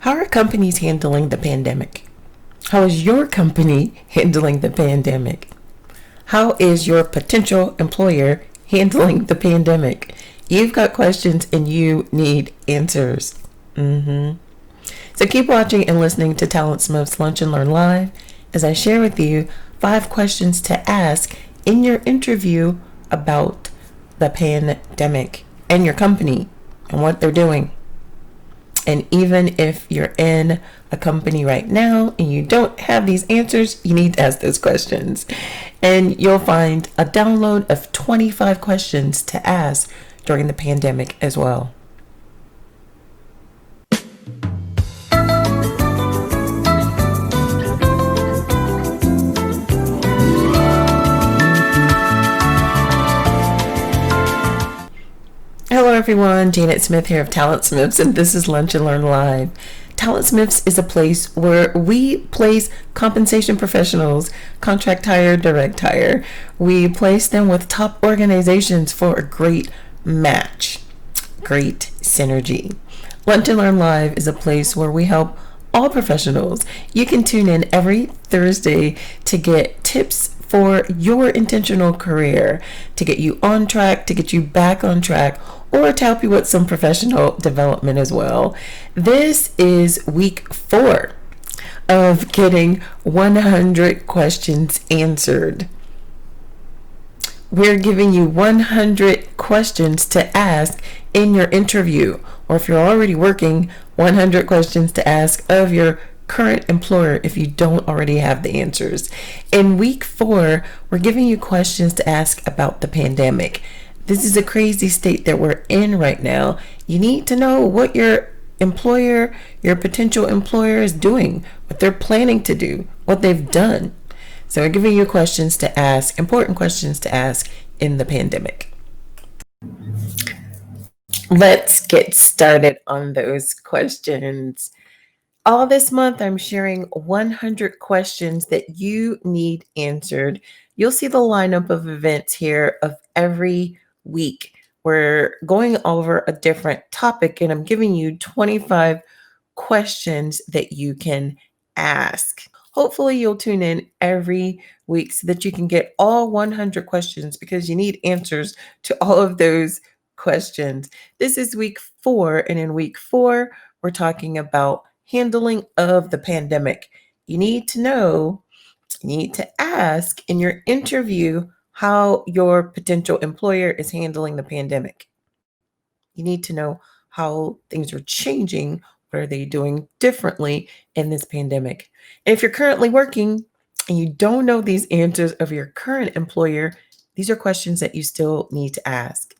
How are companies handling the pandemic? How is your company handling the pandemic? How is your potential employer handling the pandemic? You've got questions and you need answers. So keep watching and listening to TalentSmiths Lunch and Learn Live as I share with you 5 questions to ask in your interview about the pandemic and your company and what they're doing. And even if you're in a company right now and you don't have these answers, you need to ask those questions. And you'll find a download of 25 questions to ask during the pandemic as well. Hello everyone, Janet Smith here of TalentSmiths, and this is Lunch and Learn Live. TalentSmiths is a place where we place compensation professionals, contract hire, direct hire. We place them with top organizations for a great match, great synergy. Lunch and Learn Live is a place where we help all professionals. You can tune in every Thursday to get tips for your intentional career, to get you on track, to get you back on track, or to help you with some professional development as well. This is week 4 of getting 100 questions answered. We're giving you 100 questions to ask in your interview, or if you're already working, 100 questions to ask of your current employer if you don't already have the answers. In week 4, we're giving you questions to ask about the pandemic. This is a crazy state that we're in right now. You need to know what your employer, your potential employer is doing, what they're planning to do, what they've done. So we're giving you questions to ask, important questions to ask in the pandemic. Let's get started on those questions. All this month, I'm sharing 100 questions that you need answered. You'll see the lineup of events here of every week. We're going over a different topic, and I'm giving you 25 questions that you can ask. Hopefully, you'll tune in every week so that you can get all 100 questions because you need answers to all of those questions. This is week 4, and in week 4, we're talking about handling of the pandemic. You need to ask in your interview how your potential employer is handling the pandemic. You need to know how things are changing. What are they doing differently in this pandemic? And if you're currently working and you don't know these answers of your current employer, these are questions that you still need to ask.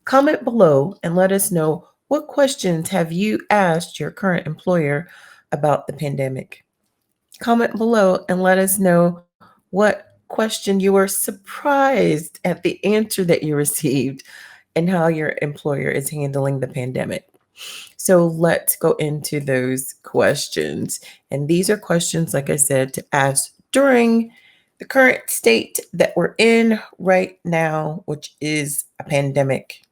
Comment below and let us know what questions have you asked your current employer about the pandemic. Comment below and let us know what question you were surprised at the answer that you received and how your employer is handling the pandemic. So let's go into those questions. And these are questions, like I said, to ask during the current state that we're in right now, which is a pandemic.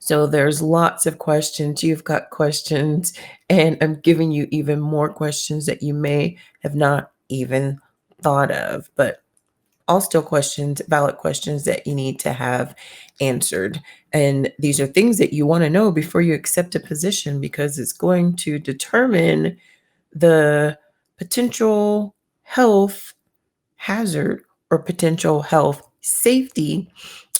So there's lots of questions. You've got questions, and I'm giving you even more questions that you may have not even thought of, but all still questions, valid questions that you need to have answered. And these are things that you want to know before you accept a position because it's going to determine the potential health hazard or potential health safety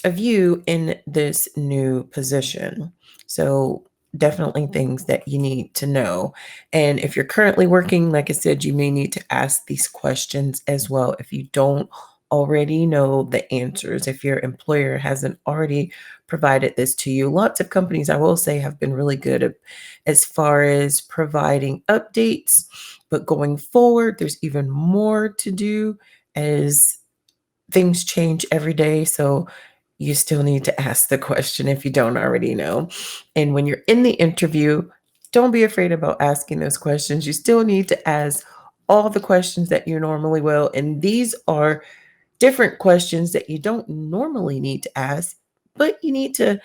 of you in this new position. So definitely things that you need to know. And if you're currently working, like I said, you may need to ask these questions as well if you don't already know the answers, if your employer hasn't already provided this to you. Lots of companies, I will say, have been really good as far as providing updates, but going forward, there's even more to do as things change every day. So you still need to ask the question if you don't already know. And when you're in the interview, don't be afraid about asking those questions. You still need to ask all the questions that you normally will. And these are different questions that you don't normally need to ask, but you need to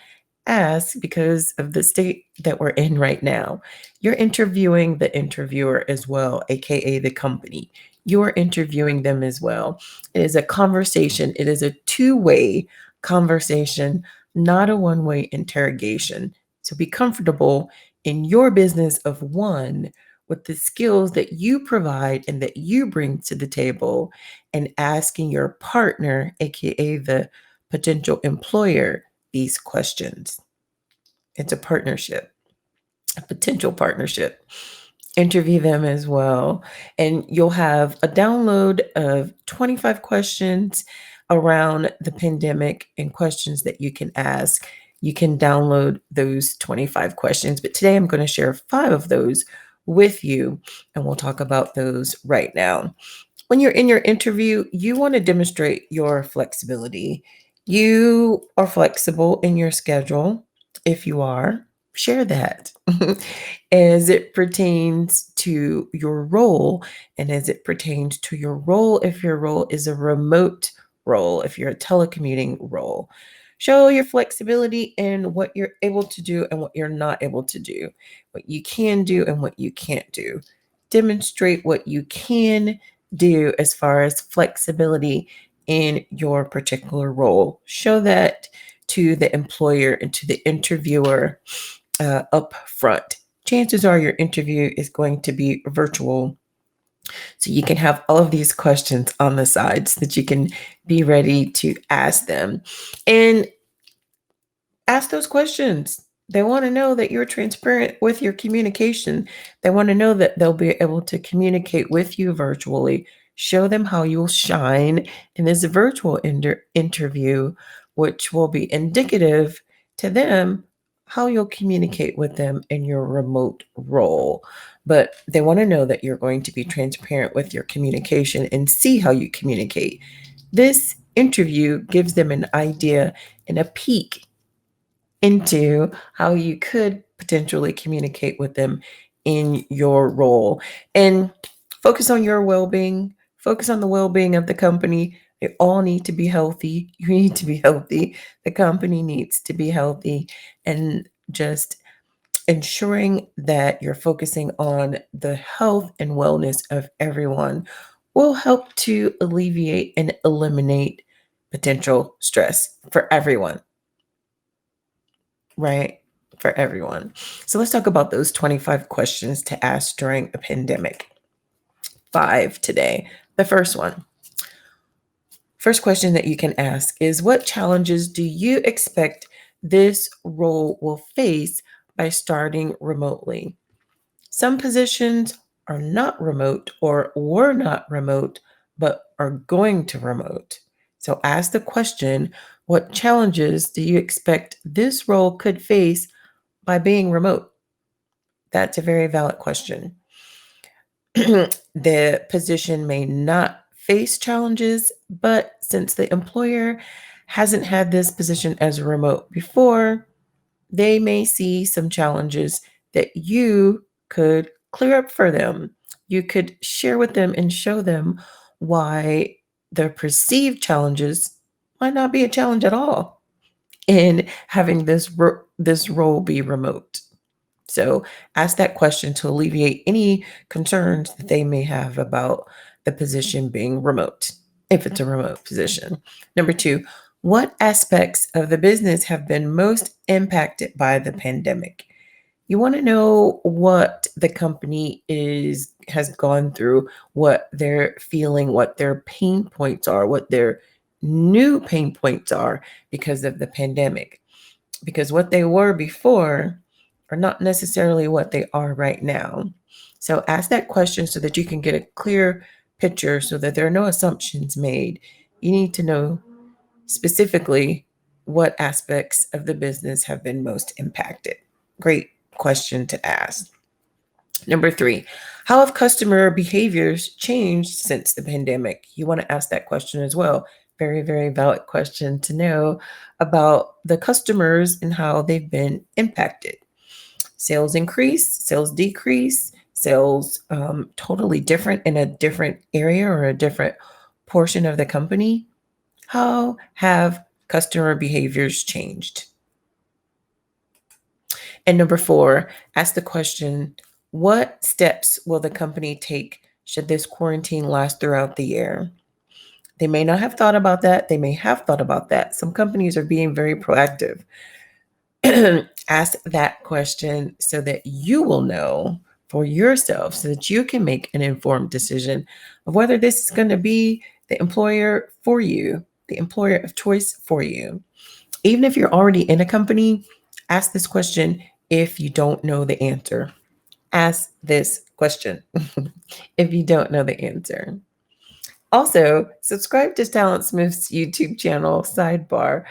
ask, because of the state that we're in right now, you're interviewing the interviewer as well, aka the company. You're interviewing them as well. It is a conversation, it is a two-way conversation, not a one-way interrogation. So be comfortable in your business of one with the skills that you provide and that you bring to the table, and asking your partner, aka the potential employer, these questions. It's a partnership, a potential partnership. Interview them as well. And you'll have a download of 25 questions around the pandemic and questions that you can ask. You can download those 25 questions, but today I'm going to share 5 of those with you, and we'll talk about those right now. When you're in your interview, you want to demonstrate your flexibility. You are flexible in your schedule. If you are, share that as it pertains to your role, and as it pertains to your role, if your role is a remote role, if you're a telecommuting role. Show your flexibility in what you're able to do and what you're not able to do, what you can do and what you can't do. Demonstrate what you can do as far as flexibility in your particular role. Show that to the employer and to the interviewer up front. Chances are your interview is going to be virtual, so you can have all of these questions on the side so that you can be ready to ask them. And ask those questions. They want to know that you're transparent with your communication. They want to know that they'll be able to communicate with you virtually. Show them how you'll shine in this virtual interview, which will be indicative to them how you'll communicate with them in your remote role. But they want to know that you're going to be transparent with your communication and see how you communicate. This interview gives them an idea and a peek into how you could potentially communicate with them in your role. And focus on your well-being, focus on the well-being of the company. They all need to be healthy. You need to be healthy. The company needs to be healthy. And just ensuring that you're focusing on the health and wellness of everyone will help to alleviate and eliminate potential stress for everyone, right? For everyone. So let's talk about those 25 questions to ask during a pandemic. 5 today. The first question that you can ask is, what challenges do you expect this role will face by starting remotely? Some positions are not remote or were not remote, but are going to remote. So ask the question, what challenges do you expect this role could face by being remote? That's a very valid question. The position may not face challenges, but since the employer hasn't had this position as remote before, they may see some challenges that you could clear up for them. You could share with them and show them why the perceived challenges might not be a challenge at all in having this role be remote. So ask that question to alleviate any concerns that they may have about the position being remote, if it's a remote position. Number 2, what aspects of the business have been most impacted by the pandemic? You want to know what the company has gone through, what they're feeling, what their pain points are, what their new pain points are because of the pandemic. Because what they were before are not necessarily what they are right now. So ask that question so that you can get a clear picture, so that there are no assumptions made. You need to know specifically what aspects of the business have been most impacted. Great question to ask. Number 3, how have customer behaviors changed since the pandemic? You want to ask that question as well. Very, very valid question to know about the customers and how they've been impacted. Sales increase, sales decrease, sales totally different in a different area or a different portion of the company. How have customer behaviors changed? And number 4, ask the question, what steps will the company take should this quarantine last throughout the year? They may not have thought about that. They may have thought about that. Some companies are being very proactive. Ask that question so that you will know for yourself, so that you can make an informed decision of whether this is going to be the employer for you, the employer of choice for you. Even if you're already in a company, ask this question if you don't know the answer. Ask this question if you don't know the answer. Also, subscribe to TalentSmith's YouTube channel, sidebar.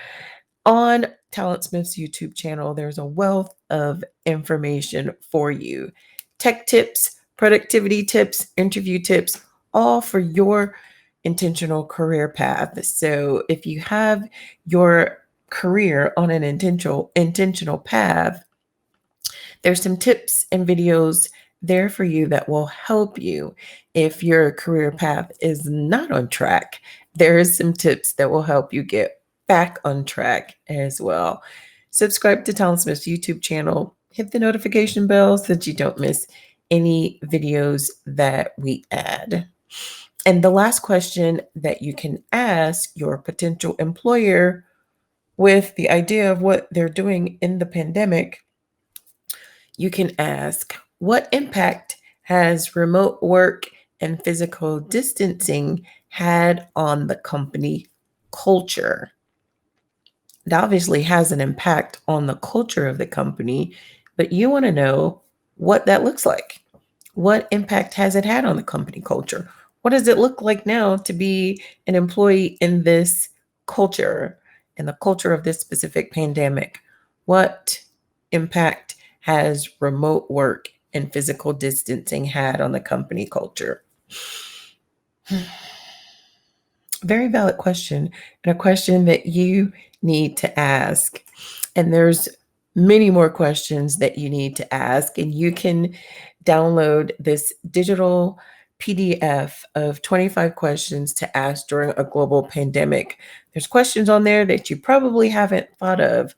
On TalentSmith's YouTube channel, there's a wealth of information for you. Tech tips, productivity tips, interview tips, all for your intentional career path. So if you have your career on an intentional path, there's some tips and videos there for you that will help you. If your career path is not on track, there is some tips that will help you get back on track as well. Subscribe to TalentSmith's YouTube channel, hit the notification bell so that you don't miss any videos that we add. And the last question that you can ask your potential employer with the idea of what they're doing in the pandemic, you can ask, what impact has remote work and physical distancing had on the company culture? It obviously has an impact on the culture of the company, but you want to know what that looks like. What impact has it had on the company culture? What does it look like now to be an employee in this culture, in the culture of this specific pandemic? What impact has remote work and physical distancing had on the company culture? Very valid question, and a question that you need to ask. And there's many more questions that you need to ask, and you can download this digital PDF of 25 questions to ask during a global pandemic. There's questions on there that you probably haven't thought of.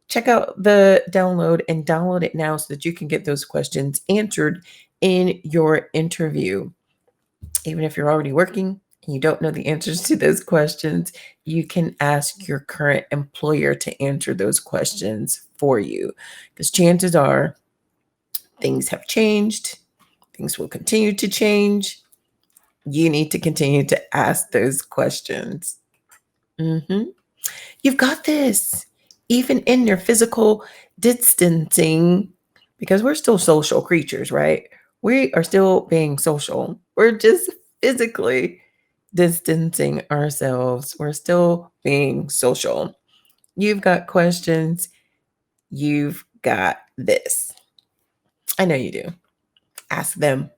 Check out the download and download it now so that you can get those questions answered in your interview. Even if you're already working and you don't know the answers to those questions, you can ask your current employer to answer those questions for you. Because chances are things have changed, things will continue to change. You need to continue to ask those questions. You've got this. Even in your physical distancing, because we're still social creatures, right? We are still being social. We're just physically distancing ourselves. We're still being social. You've got questions. You've got this. I know you do. Ask them.